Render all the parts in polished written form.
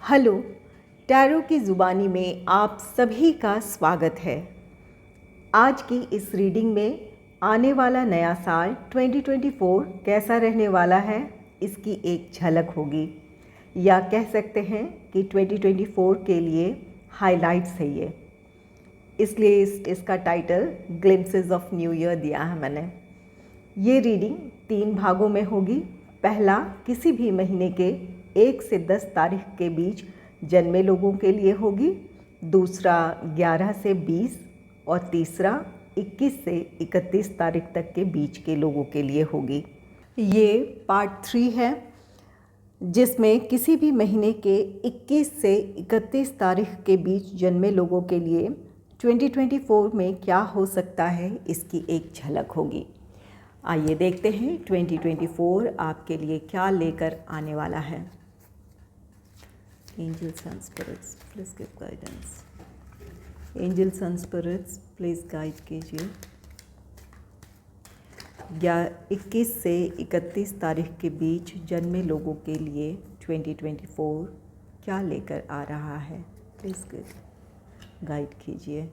Hello, tarot की ज़ुबानी में आप सभी का स्वागत है। आज की इस रीडिंग में आने वाला नया साल 2024 कैसा रहने वाला है, इसकी एक झलक होगी, या कह सकते हैं कि 2024 के लिए हाइलाइट्स है ये। इसलिए इसका title glimpses of new year दिया है मैंने। ये रीडिंग 3 भागों में होगी। पहला किसी भी महीने के 1 से 10 तारीख के बीच जन्मे लोगों के लिए होगी, दूसरा 11 से 20 और तीसरा 21 से 31 तारीख तक के बीच के लोगों के लिए होगी। ये पार्ट 3 है, जिसमें किसी भी महीने के 21 से 31 तारीख के बीच जन्मे लोगों के लिए 2024 में क्या हो सकता है, इसकी एक झलक होगी। आइए देखते हैं 2024 आपके लिए क्या लेकर आने वाला है। Angels and spirits please give guidance. Angels and spirits please guide कीजिए। 21 से 31 तारीख के बीच जन्मे लोगों के लिए 2024 क्या लेकर आ रहा है, प्लीज़ गाइड कीजिए।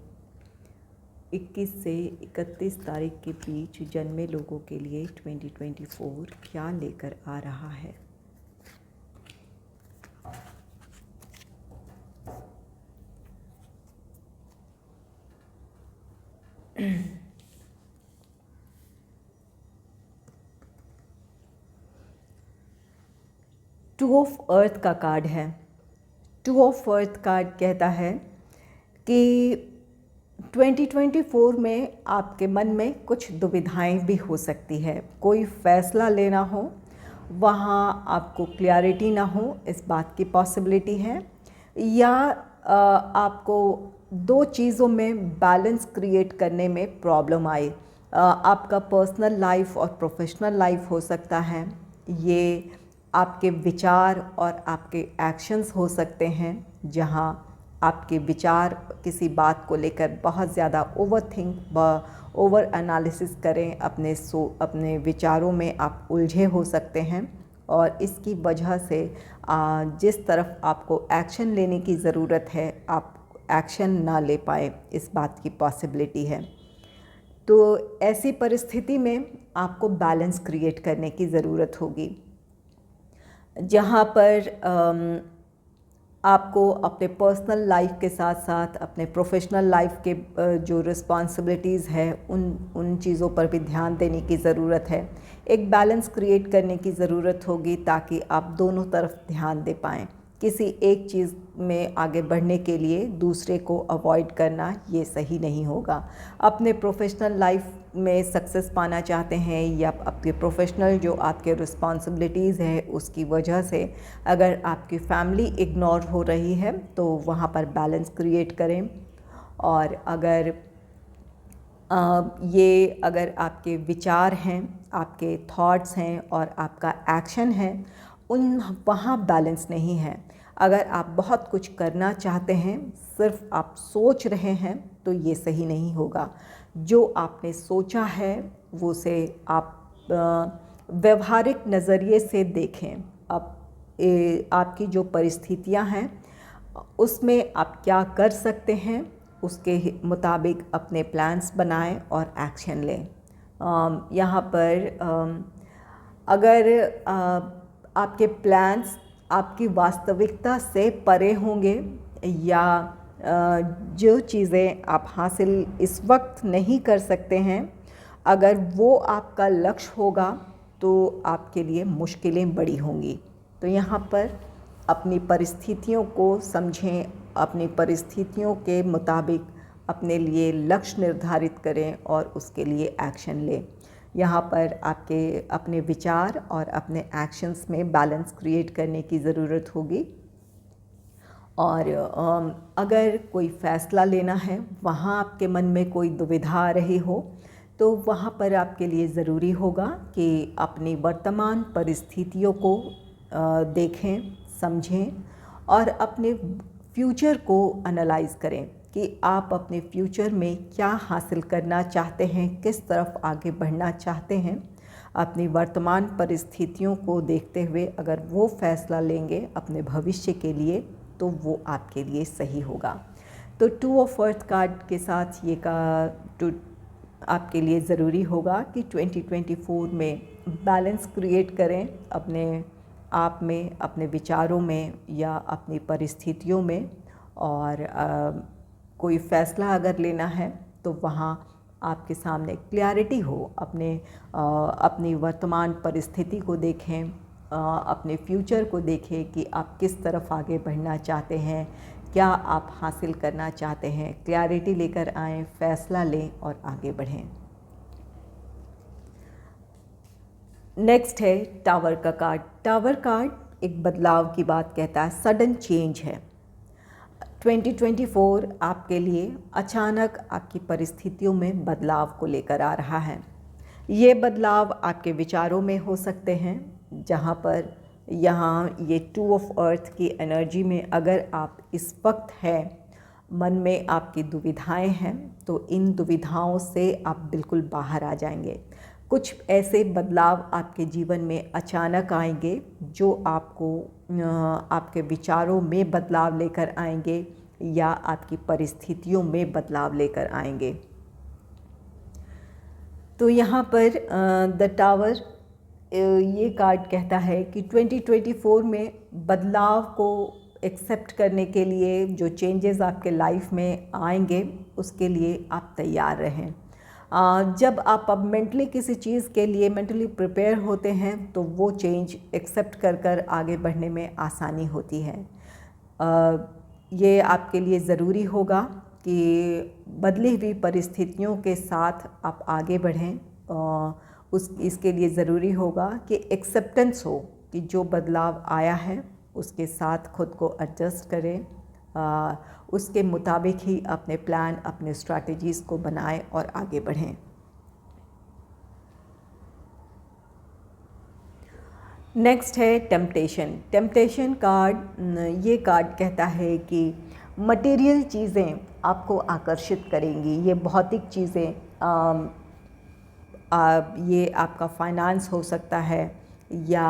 21 से 31 तारीख के बीच जन्मे लोगों के लिए 2024 क्या लेकर आ रहा है। टू ऑफ अर्थ का कार्ड है। टू ऑफ अर्थ कार्ड कहता है कि 2024 में आपके मन में कुछ दुविधाएं भी हो सकती है। कोई फैसला लेना हो, वहाँ आपको क्लैरिटी ना हो, इस बात की पॉसिबिलिटी है, या आपको दो चीज़ों में बैलेंस क्रिएट करने में प्रॉब्लम आए। आपका पर्सनल लाइफ और प्रोफेशनल लाइफ हो सकता है। ये आपके विचार और आपके एक्शंस हो सकते हैं, जहाँ आपके विचार किसी बात को लेकर बहुत ज़्यादा ओवर एनालिसिस करें, अपने विचारों में आप उलझे हो सकते हैं, और इसकी वजह से जिस तरफ आपको एक्शन लेने की ज़रूरत है, आप एक्शन ना ले पाए, इस बात की पॉसिबिलिटी है। तो ऐसी परिस्थिति में आपको बैलेंस क्रिएट करने की ज़रूरत होगी, जहाँ पर आपको अपने पर्सनल लाइफ के साथ साथ अपने प्रोफेशनल लाइफ के जो रिस्पॉन्सिबिलिटीज़ है, उन चीज़ों पर भी ध्यान देने की ज़रूरत है। एक बैलेंस क्रिएट करने की ज़रूरत होगी, ताकि आप दोनों तरफ ध्यान दे पाएँ। किसी एक चीज़ में आगे बढ़ने के लिए दूसरे को अवॉइड करना, ये सही नहीं होगा। अपने प्रोफेशनल लाइफ में सक्सेस पाना चाहते हैं, या आपके प्रोफेशनल जो आपके रिस्पॉन्सिबिलिटीज़ है, उसकी वजह से अगर आपकी फैमिली इग्नोर हो रही है, तो वहाँ पर बैलेंस क्रिएट करें। और अगर आपके विचार हैं, आपके थॉट्स हैं और आपका एक्शन है, वहाँ बैलेंस नहीं है। अगर आप बहुत कुछ करना चाहते हैं, सिर्फ आप सोच रहे हैं, तो ये सही नहीं होगा। जो आपने सोचा है, वो से आप व्यवहारिक नज़रिए से देखें। आपकी जो परिस्थितियां हैं, उसमें आप क्या कर सकते हैं, उसके मुताबिक अपने प्लान्स बनाएं और एक्शन लें। यहाँ पर अगर आपके प्लान्स आपकी वास्तविकता से परे होंगे, या जो चीज़ें आप हासिल इस वक्त नहीं कर सकते हैं, अगर वो आपका लक्ष्य होगा, तो आपके लिए मुश्किलें बड़ी होंगी। तो यहाँ पर अपनी परिस्थितियों को समझें, अपनी परिस्थितियों के मुताबिक अपने लिए लक्ष्य निर्धारित करें और उसके लिए एक्शन लें। यहाँ पर आपके अपने विचार और अपने एक्शंस में बैलेंस क्रिएट करने की ज़रूरत होगी। और अगर कोई फ़ैसला लेना है, वहाँ आपके मन में कोई दुविधा आ रही हो, तो वहाँ पर आपके लिए ज़रूरी होगा कि अपनी वर्तमान परिस्थितियों को देखें, समझें और अपने फ्यूचर को एनालाइज़ करें कि आप अपने फ्यूचर में क्या हासिल करना चाहते हैं, किस तरफ आगे बढ़ना चाहते हैं। अपनी वर्तमान परिस्थितियों को देखते हुए अगर वो फैसला लेंगे अपने भविष्य के लिए, तो वो आपके लिए सही होगा। तो 2 ऑफ अर्थ कार्ड के साथ ये आपके लिए ज़रूरी होगा कि 2024 में बैलेंस क्रिएट करें अपने आप में, अपने विचारों में या अपनी परिस्थितियों में। और कोई फ़ैसला अगर लेना है तो वहाँ आपके सामने क्लैरिटी हो, अपनी वर्तमान परिस्थिति को देखें, अपने फ्यूचर को देखें कि आप किस तरफ आगे बढ़ना चाहते हैं, क्या आप हासिल करना चाहते हैं। क्लैरिटी लेकर आएँ, फ़ैसला लें और आगे बढ़ें। नेक्स्ट है टावर का कार्ड। टावर कार्ड एक बदलाव की बात कहता है, सडन चेंज है। 2024 आपके लिए अचानक आपकी परिस्थितियों में बदलाव को लेकर आ रहा है। ये बदलाव आपके विचारों में हो सकते हैं, जहाँ पर यहाँ ये 2 ऑफ अर्थ की एनर्जी में अगर आप इस वक्त हैं, मन में आपकी दुविधाएं हैं, तो इन दुविधाओं से आप बिल्कुल बाहर आ जाएंगे। कुछ ऐसे बदलाव आपके जीवन में अचानक आएंगे जो आपको आपके विचारों में बदलाव लेकर आएंगे या आपकी परिस्थितियों में बदलाव लेकर आएंगे। तो यहाँ पर द टावर ये कार्ड कहता है कि 2024 में बदलाव को एक्सेप्ट करने के लिए, जो चेंजेस आपके लाइफ में आएंगे उसके लिए आप तैयार रहें। जब आप अब मेंटली किसी चीज़ के लिए मेंटली प्रिपेयर होते हैं तो वो चेंज एक्सेप्ट कर आगे बढ़ने में आसानी होती है। ये आपके लिए ज़रूरी होगा कि बदली हुई परिस्थितियों के साथ आप आगे बढ़ें। इसके लिए ज़रूरी होगा कि एक्सेप्टेंस हो कि जो बदलाव आया है उसके साथ खुद को एडजस्ट करें, उसके मुताबिक ही अपने प्लान, अपने स्ट्रैटेजीज़ को बनाएं और आगे बढ़ें। नेक्स्ट है टेम्पटेशन। टेम्पटेशन कार्ड, ये कार्ड कहता है कि मटेरियल चीज़ें आपको आकर्षित करेंगी। ये भौतिक चीज़ें, ये आपका फाइनेंस हो सकता है या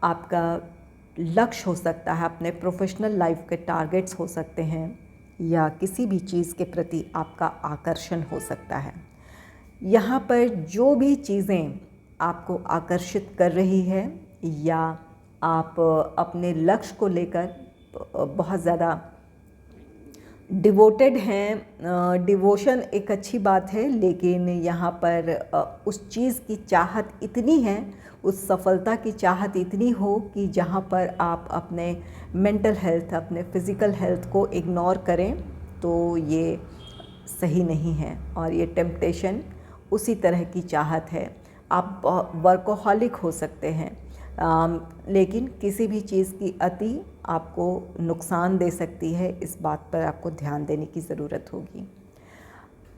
आपका लक्ष्य हो सकता है, अपने प्रोफेशनल लाइफ के टारगेट्स हो सकते हैं या किसी भी चीज़ के प्रति आपका आकर्षण हो सकता है। यहाँ पर जो भी चीज़ें आपको आकर्षित कर रही है या आप अपने लक्ष्य को लेकर बहुत ज़्यादा डिवोटेड हैं, डिवोशन एक अच्छी बात है, लेकिन यहाँ पर उस चीज़ की चाहत इतनी है, उस सफलता की चाहत इतनी हो कि जहाँ पर आप अपने मेंटल हेल्थ, अपने फ़िज़िकल हेल्थ को इग्नोर करें, तो ये सही नहीं है। और ये टेम्पटेशन उसी तरह की चाहत है। आप वर्कोहॉलिक हो सकते हैं, लेकिन किसी भी चीज़ की अति आपको नुकसान दे सकती है। इस बात पर आपको ध्यान देने की ज़रूरत होगी।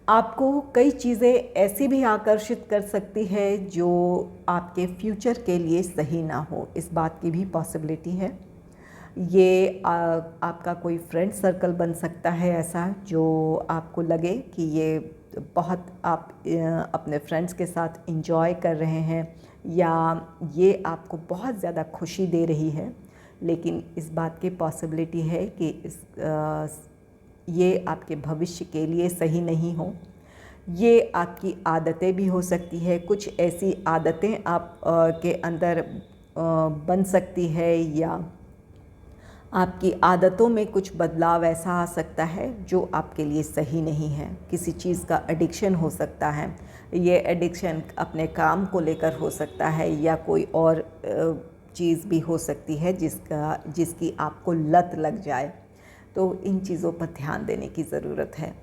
आपको कई चीज़ें ऐसी भी आकर्षित कर सकती है जो आपके फ्यूचर के लिए सही ना हो, इस बात की भी पॉसिबिलिटी है। ये आपका कोई फ्रेंड सर्कल बन सकता है ऐसा, जो आपको लगे कि ये बहुत आप अपने फ्रेंड्स के साथ एंजॉय कर रहे हैं या ये आपको बहुत ज़्यादा खुशी दे रही है, लेकिन इस बात की पॉसिबिलिटी है कि ये आपके भविष्य के लिए सही नहीं हो। ये आपकी आदतें भी हो सकती है, कुछ ऐसी आदतें आप के अंदर बन सकती है या आपकी आदतों में कुछ बदलाव ऐसा आ सकता है जो आपके लिए सही नहीं है। किसी चीज़ का एडिक्शन हो सकता है, ये एडिक्शन अपने काम को लेकर हो सकता है या कोई और चीज़ भी हो सकती है जिसकी आपको लत लग जाए। तो इन चीज़ों पर ध्यान देने की ज़रूरत है।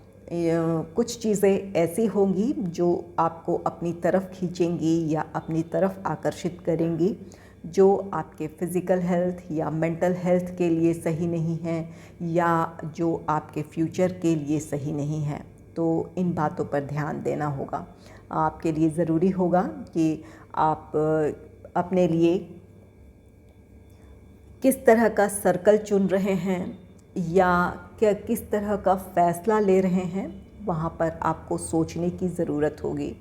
कुछ चीज़ें ऐसी होंगी जो आपको अपनी तरफ खींचेंगी या अपनी तरफ आकर्षित करेंगी, जो आपके फ़िज़िकल हेल्थ या मेंटल हेल्थ के लिए सही नहीं है या जो आपके फ्यूचर के लिए सही नहीं है। तो इन बातों पर ध्यान देना होगा। आपके लिए ज़रूरी होगा कि आप अपने लिए किस तरह का सर्कल चुन रहे हैं या किस तरह का फ़ैसला ले रहे हैं, वहाँ पर आपको सोचने की ज़रूरत होगी।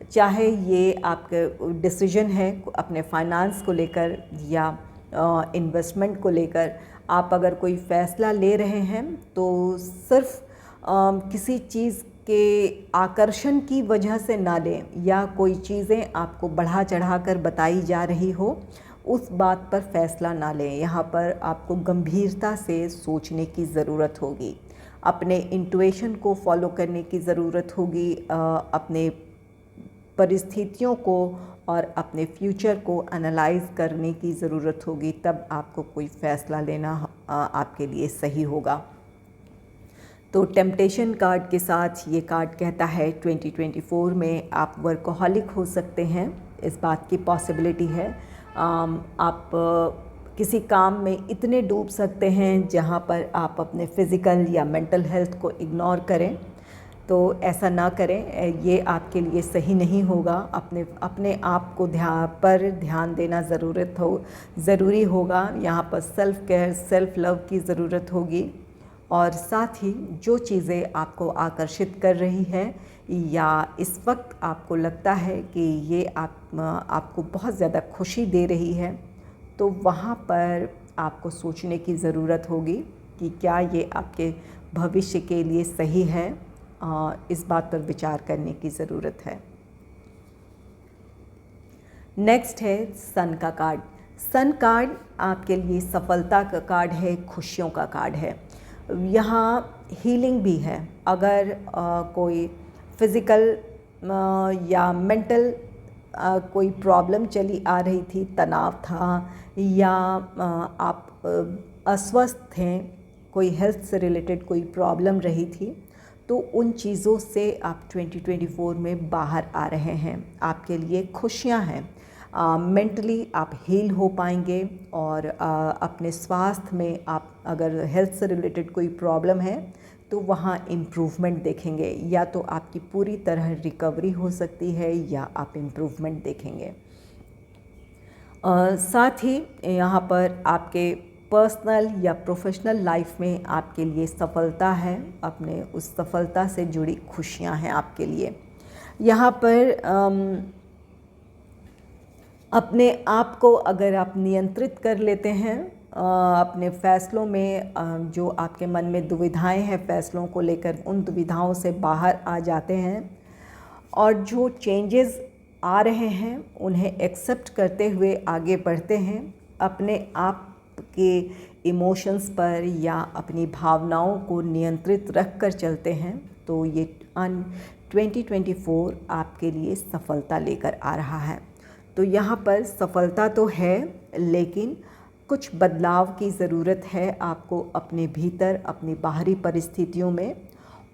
चाहे ये आपका डिसीजन है अपने फाइनेंस को लेकर या इन्वेस्टमेंट को लेकर आप अगर कोई फ़ैसला ले रहे हैं तो सिर्फ किसी चीज़ के आकर्षण की वजह से ना लें, या कोई चीज़ें आपको बढ़ा चढ़ा कर बताई जा रही हो उस बात पर फ़ैसला ना लें। यहाँ पर आपको गंभीरता से सोचने की ज़रूरत होगी, अपने इंट्यूशन को फॉलो करने की ज़रूरत होगी, अपने परिस्थितियों को और अपने फ्यूचर को एनालाइज़ करने की ज़रूरत होगी, तब आपको कोई फ़ैसला लेना आपके लिए सही होगा। तो टेम्पटेशन कार्ड के साथ ये कार्ड कहता है 2024 में आप वर्कोहॉलिक हो सकते हैं, इस बात की पॉसिबिलिटी है। आप किसी काम में इतने डूब सकते हैं जहाँ पर आप अपने फ़िज़िकल या मेंटल हेल्थ को इग्नोर करें, तो ऐसा ना करें, ये आपके लिए सही नहीं होगा। अपने आप को ध्यान देना ज़रूरी होगा। यहाँ पर सेल्फ़ केयर, सेल्फ़ लव की ज़रूरत होगी, और साथ ही जो चीज़ें आपको आकर्षित कर रही है या इस वक्त आपको लगता है कि ये आपको बहुत ज़्यादा खुशी दे रही है, तो वहाँ पर आपको सोचने की ज़रूरत होगी कि क्या ये आपके भविष्य के लिए सही है। इस बात पर विचार करने की ज़रूरत है। नेक्स्ट है सन का कार्ड। सन कार्ड आपके लिए सफलता का कार्ड है, खुशियों का कार्ड है। यहाँ हीलिंग भी है। अगर कोई फ़िज़िकल या मेंटल कोई प्रॉब्लम चली आ रही थी, तनाव था, या आप अस्वस्थ थे, कोई हेल्थ से रिलेटेड कोई प्रॉब्लम रही थी, तो उन चीज़ों से आप 2024 में बाहर आ रहे हैं। आपके लिए खुशियाँ हैं। मेंटली आप हील हो पाएंगे, और अपने स्वास्थ्य में आप अगर हेल्थ से रिलेटेड कोई प्रॉब्लम है तो वहाँ इम्प्रूवमेंट देखेंगे, या तो आपकी पूरी तरह रिकवरी हो सकती है या आप इम्प्रूवमेंट देखेंगे। साथ ही यहाँ पर आपके पर्सनल या प्रोफेशनल लाइफ में आपके लिए सफलता है, अपने उस सफलता से जुड़ी खुशियाँ हैं आपके लिए। यहाँ पर अपने आप को अगर आप नियंत्रित कर लेते हैं, अपने फ़ैसलों में जो आपके मन में दुविधाएं हैं फ़ैसलों को लेकर, उन दुविधाओं से बाहर आ जाते हैं, और जो चेंजेस आ रहे हैं उन्हें एक्सेप्ट करते हुए आगे बढ़ते हैं, अपने आप के इमोशंस पर या अपनी भावनाओं को नियंत्रित रख कर चलते हैं, तो ये 2024 आपके लिए सफलता लेकर आ रहा है। तो यहाँ पर सफलता तो है, लेकिन कुछ बदलाव की ज़रूरत है आपको अपने भीतर, अपनी बाहरी परिस्थितियों में,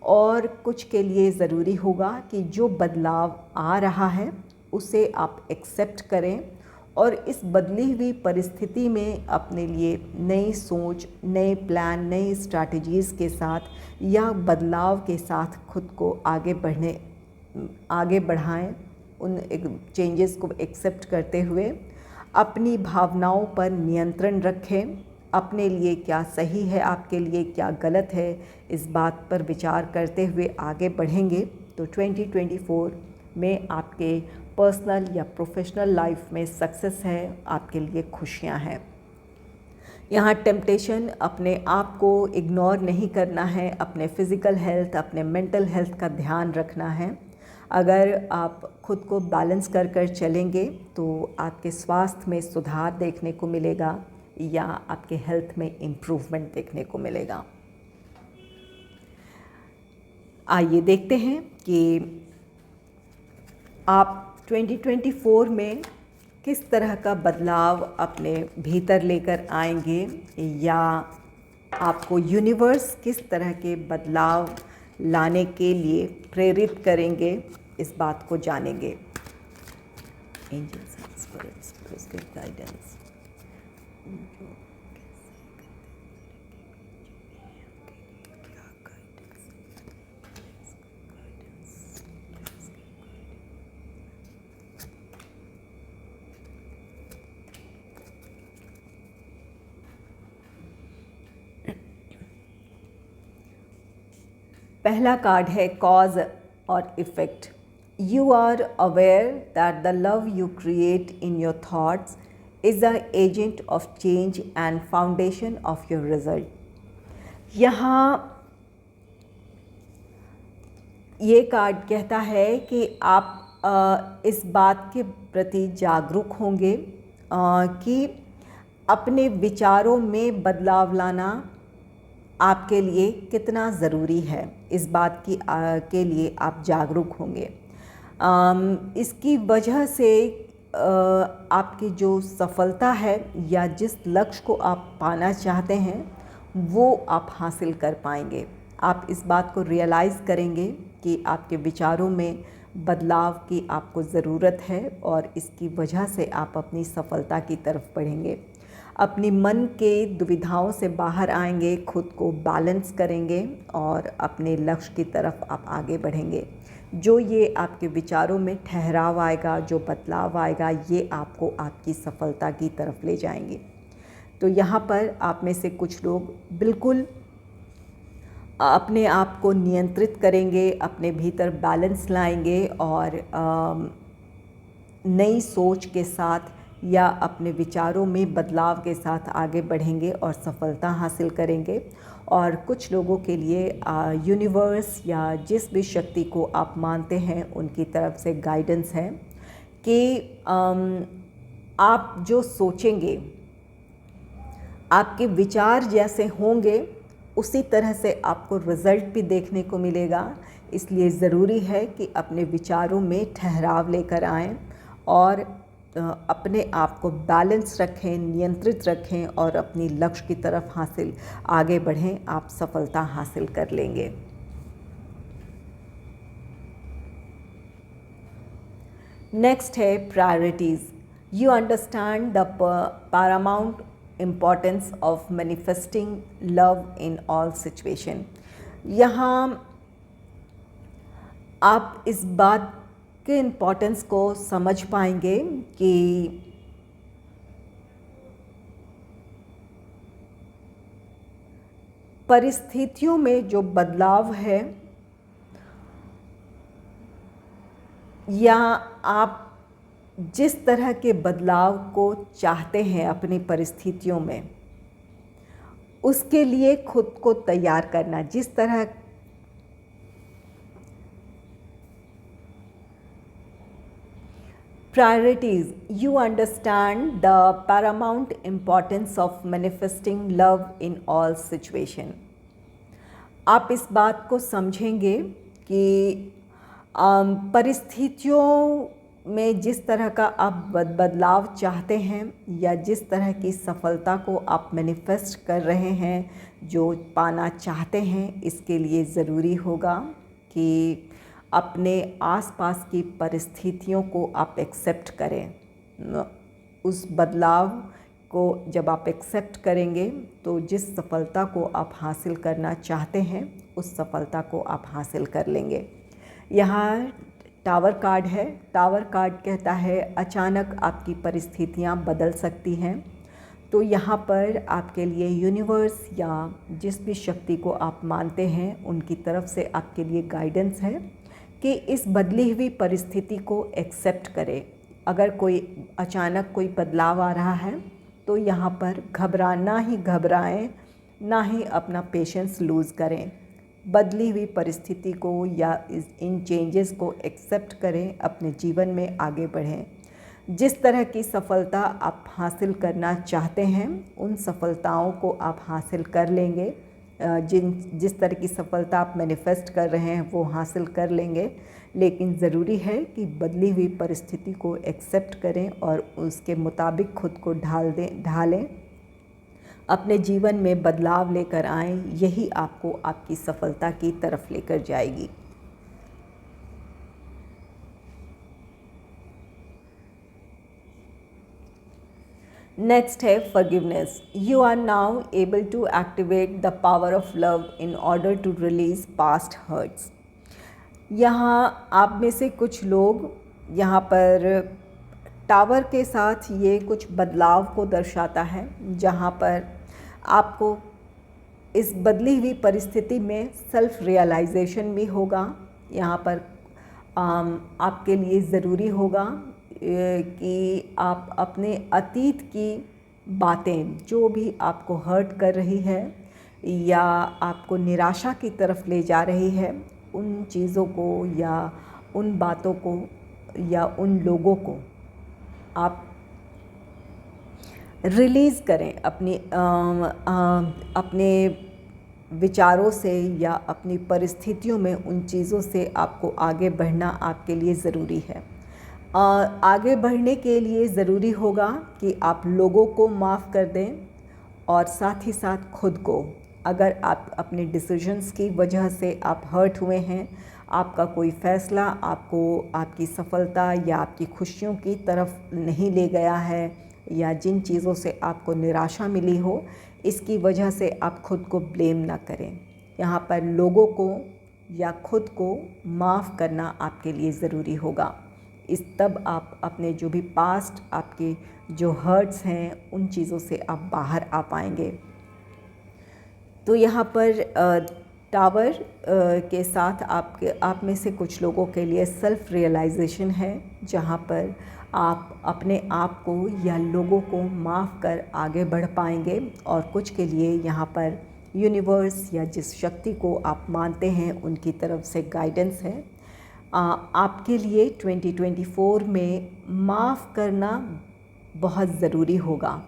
और कुछ के लिए ज़रूरी होगा कि जो बदलाव आ रहा है उसे आप एक्सेप्ट करें, और इस बदली हुई परिस्थिति में अपने लिए नई सोच, नए प्लान, नई स्ट्रैटेजीज़ के साथ या बदलाव के साथ खुद को आगे बढ़ाएं। उन चेंजेस को एक्सेप्ट करते हुए अपनी भावनाओं पर नियंत्रण रखें। अपने लिए क्या सही है, आपके लिए क्या गलत है, इस बात पर विचार करते हुए आगे बढ़ेंगे तो 2024 में आपके पर्सनल या प्रोफेशनल लाइफ में सक्सेस है, आपके लिए खुशियां हैं। यहाँ टेम्पटेशन अपने आप को इग्नोर नहीं करना है, अपने फ़िज़िकल हेल्थ, अपने मेंटल हेल्थ का ध्यान रखना है। अगर आप खुद को बैलेंस कर चलेंगे तो आपके स्वास्थ्य में सुधार देखने को मिलेगा, या आपके हेल्थ में इम्प्रूवमेंट देखने को मिलेगा। आइए देखते हैं कि आप 2024 में किस तरह का बदलाव अपने भीतर लेकर आएंगे, या आपको यूनिवर्स किस तरह के बदलाव लाने के लिए प्रेरित करेंगे, इस बात को जानेंगे। Angels and spirits, please give guidance. पहला कार्ड है कॉज और effect. You are aware that the love you create in your thoughts is the agent of change and foundation of your result. यहाँ ये कार्ड कहता है कि आप इस बात के प्रति जागरूक होंगे कि अपने विचारों में बदलाव लाना आपके लिए कितना ज़रूरी है। इस बात की के लिए आप जागरूक होंगे। इसकी वजह से आपकी जो सफलता है या जिस लक्ष्य को आप पाना चाहते हैं वो आप हासिल कर पाएंगे। आप इस बात को रियलाइज़ करेंगे कि आपके विचारों में बदलाव की आपको ज़रूरत है और इसकी वजह से आप अपनी सफलता की तरफ बढ़ेंगे। अपनी मन के दुविधाओं से बाहर आएंगे, खुद को बैलेंस करेंगे और अपने लक्ष्य की तरफ आप आगे बढ़ेंगे। जो ये आपके विचारों में ठहराव आएगा, जो बदलाव आएगा, ये आपको आपकी सफलता की तरफ ले जाएंगे। तो यहाँ पर आप में से कुछ लोग बिल्कुल अपने आप को नियंत्रित करेंगे, अपने भीतर बैलेंस लाएंगे और नई सोच के साथ या अपने विचारों में बदलाव के साथ आगे बढ़ेंगे और सफलता हासिल करेंगे। और कुछ लोगों के लिए यूनिवर्स या जिस भी शक्ति को आप मानते हैं उनकी तरफ से गाइडेंस है कि आप जो सोचेंगे, आपके विचार जैसे होंगे उसी तरह से आपको रिज़ल्ट भी देखने को मिलेगा। इसलिए ज़रूरी है कि अपने विचारों में ठहराव लेकर आएँ और अपने आप को बैलेंस रखें, नियंत्रित रखें और अपनी लक्ष्य की तरफ आगे बढ़ें। आप सफलता हासिल कर लेंगे। नेक्स्ट है priorities. You understand the Paramount importance of manifesting love in all situation. यहाँ आप इस बात के इम्पॉर्टेंस को समझ पाएंगे कि परिस्थितियों में जो बदलाव है या आप जिस तरह के बदलाव को चाहते हैं अपनी परिस्थितियों में, उसके लिए खुद को तैयार करना। जिस तरह Priorities. You understand the paramount importance of manifesting love in all situation. आप इस बात को समझेंगे कि परिस्थितियों में जिस तरह का आप बदलाव चाहते हैं या जिस तरह की सफलता को आप मैनिफेस्ट कर रहे हैं, जो पाना चाहते हैं, इसके लिए ज़रूरी होगा कि अपने आसपास की परिस्थितियों को आप एक्सेप्ट करें। उस बदलाव को जब आप एक्सेप्ट करेंगे तो जिस सफलता को आप हासिल करना चाहते हैं उस सफलता को आप हासिल कर लेंगे। यहाँ टावर कार्ड है। टावर कार्ड कहता है अचानक आपकी परिस्थितियाँ बदल सकती हैं। तो यहाँ पर आपके लिए यूनिवर्स या जिस भी शक्ति को आप मानते हैं उनकी तरफ से आपके लिए गाइडेंस है कि इस बदली हुई परिस्थिति को एक्सेप्ट करें। अगर कोई अचानक कोई बदलाव आ रहा है तो यहाँ पर ना ही घबराएं, ना ही अपना पेशेंस लूज़ करें। बदली हुई परिस्थिति को या इन चेंजेस को एक्सेप्ट करें, अपने जीवन में आगे बढ़ें। जिस तरह की सफलता आप हासिल करना चाहते हैं उन सफलताओं को आप हासिल कर लेंगे। जिस तरह की सफलता आप मैनिफेस्ट कर रहे हैं वो हासिल कर लेंगे। लेकिन ज़रूरी है कि बदली हुई परिस्थिति को एक्सेप्ट करें और उसके मुताबिक खुद को ढालें, अपने जीवन में बदलाव लेकर आएं। यही आपको आपकी सफलता की तरफ लेकर जाएगी। नेक्स्ट है forgiveness. You are now able to activate the power of love in order to release past hurts. यहाँ आप में से कुछ लोग, यहाँ पर टावर के साथ ये कुछ बदलाव को दर्शाता है, जहाँ पर आपको इस बदली हुई परिस्थिति में सेल्फ रियलाइजेशन भी होगा। यहाँ पर आपके लिए ज़रूरी होगा कि आप अपने अतीत की बातें जो भी आपको हर्ट कर रही है या आपको निराशा की तरफ ले जा रही है, उन चीज़ों को या उन बातों को या उन लोगों को आप रिलीज़ करें अपने विचारों से या अपनी परिस्थितियों में। उन चीज़ों से आपको आगे बढ़ना आपके लिए ज़रूरी है। आगे बढ़ने के लिए ज़रूरी होगा कि आप लोगों को माफ़ कर दें और साथ ही साथ खुद को। अगर आप अपने डिसीजंस की वजह से आप हर्ट हुए हैं, आपका कोई फ़ैसला आपको आपकी सफलता या आपकी खुशियों की तरफ नहीं ले गया है, या जिन चीज़ों से आपको निराशा मिली हो, इसकी वजह से आप खुद को ब्लेम ना करें। यहाँ पर लोगों को या खुद को माफ़ करना आपके लिए ज़रूरी होगा। तब आप अपने जो भी पास्ट आपके जो हर्ट्स हैं, उन चीज़ों से आप बाहर आ पाएंगे। तो यहाँ पर टावर के साथ आप में से कुछ लोगों के लिए सेल्फ़ रियलाइजेशन है, जहाँ पर आप अपने आप को या लोगों को माफ़ कर आगे बढ़ पाएंगे। और कुछ के लिए यहाँ पर यूनिवर्स या जिस शक्ति को आप मानते हैं उनकी तरफ से गाइडेंस है। आपके लिए 2024 में माफ़ करना बहुत ज़रूरी होगा,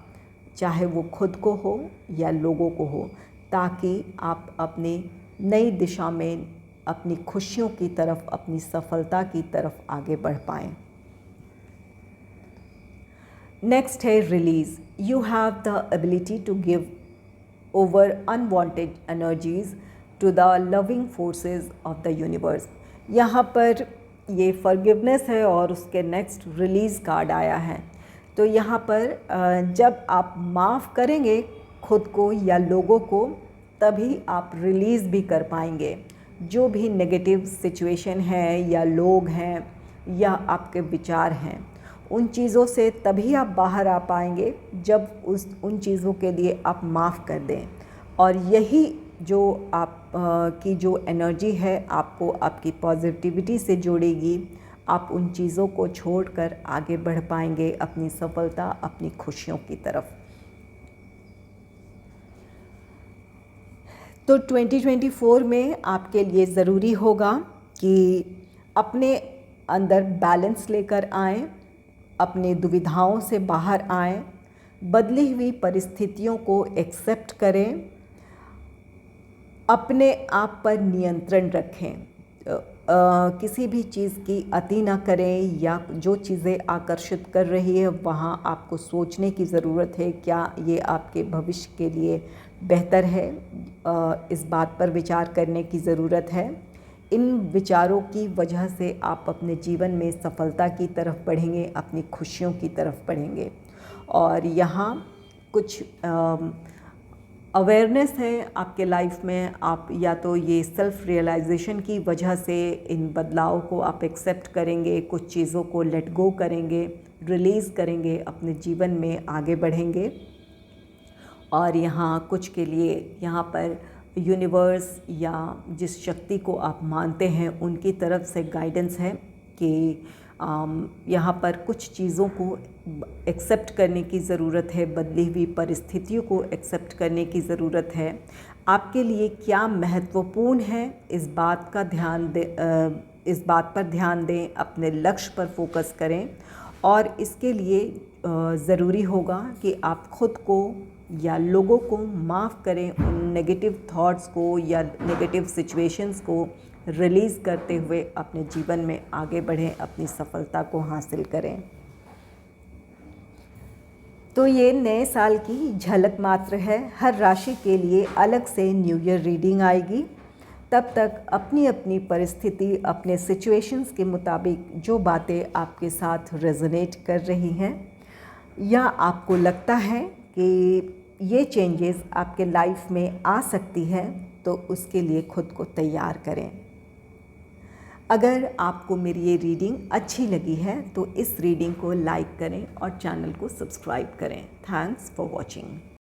चाहे वो खुद को हो या लोगों को हो, ताकि आप अपनी नई दिशा में अपनी खुशियों की तरफ, अपनी सफलता की तरफ आगे बढ़ पाएँ। नेक्स्ट है release. You have the ability to give over unwanted energies to the loving forces of the universe. यहाँ पर ये फॉरगिवनेस है और उसके नेक्स्ट रिलीज़ कार्ड आया है। तो यहाँ पर जब आप माफ़ करेंगे खुद को या लोगों को, तभी आप रिलीज़ भी कर पाएंगे। जो भी नेगेटिव सिचुएशन है या लोग हैं या आपके विचार हैं, उन चीज़ों से तभी आप बाहर आ पाएंगे जब उन चीज़ों के लिए आप माफ़ कर दें। और यही जो आप की जो एनर्जी है आपको आपकी पॉजिटिविटी से जोड़ेगी। आप उन चीज़ों को छोड़कर आगे बढ़ पाएंगे अपनी सफलता, अपनी खुशियों की तरफ। तो 2024 में आपके लिए ज़रूरी होगा कि अपने अंदर बैलेंस लेकर आएँ, अपने दुविधाओं से बाहर आएँ, बदली हुई परिस्थितियों को एक्सेप्ट करें, अपने आप पर नियंत्रण रखें, किसी भी चीज़ की अति ना करें, या जो चीज़ें आकर्षित कर रही है वहाँ आपको सोचने की ज़रूरत है, क्या ये आपके भविष्य के लिए बेहतर है। इस बात पर विचार करने की ज़रूरत है। इन विचारों की वजह से आप अपने जीवन में सफलता की तरफ बढ़ेंगे, अपनी खुशियों की तरफ बढ़ेंगे। और यहाँ कुछ अवेयरनेस है आपके लाइफ में। आप या तो ये सेल्फ़ रियलाइजेशन की वजह से इन बदलाव को आप एक्सेप्ट करेंगे, कुछ चीज़ों को लेट गो करेंगे, रिलीज़ करेंगे, अपने जीवन में आगे बढ़ेंगे। और यहाँ कुछ के लिए यहाँ पर यूनिवर्स या जिस शक्ति को आप मानते हैं उनकी तरफ से गाइडेंस है कि यहाँ पर कुछ चीज़ों को एक्सेप्ट करने की ज़रूरत है, बदली हुई परिस्थितियों को एक्सेप्ट करने की ज़रूरत है। आपके लिए क्या महत्वपूर्ण है, इस बात पर ध्यान दें, अपने लक्ष्य पर फोकस करें। और इसके लिए ज़रूरी होगा कि आप खुद को या लोगों को माफ़ करें, उन नेगेटिव थॉट्स को या नेगेटिव सिचुएशंस को रिलीज़ करते हुए अपने जीवन में आगे बढ़ें, अपनी सफलता को हासिल करें। तो ये नए साल की झलक मात्र है। हर राशि के लिए अलग से न्यू ईयर रीडिंग आएगी। तब तक अपनी अपनी परिस्थिति, अपने सिचुएशंस के मुताबिक जो बातें आपके साथ रेजोनेट कर रही हैं या आपको लगता है कि ये चेंजेस आपके लाइफ में आ सकती है, तो उसके लिए खुद को तैयार करें। अगर आपको मेरी ये रीडिंग अच्छी लगी है तो इस रीडिंग को लाइक करें और चैनल को सब्सक्राइब करें। Thanks for watching.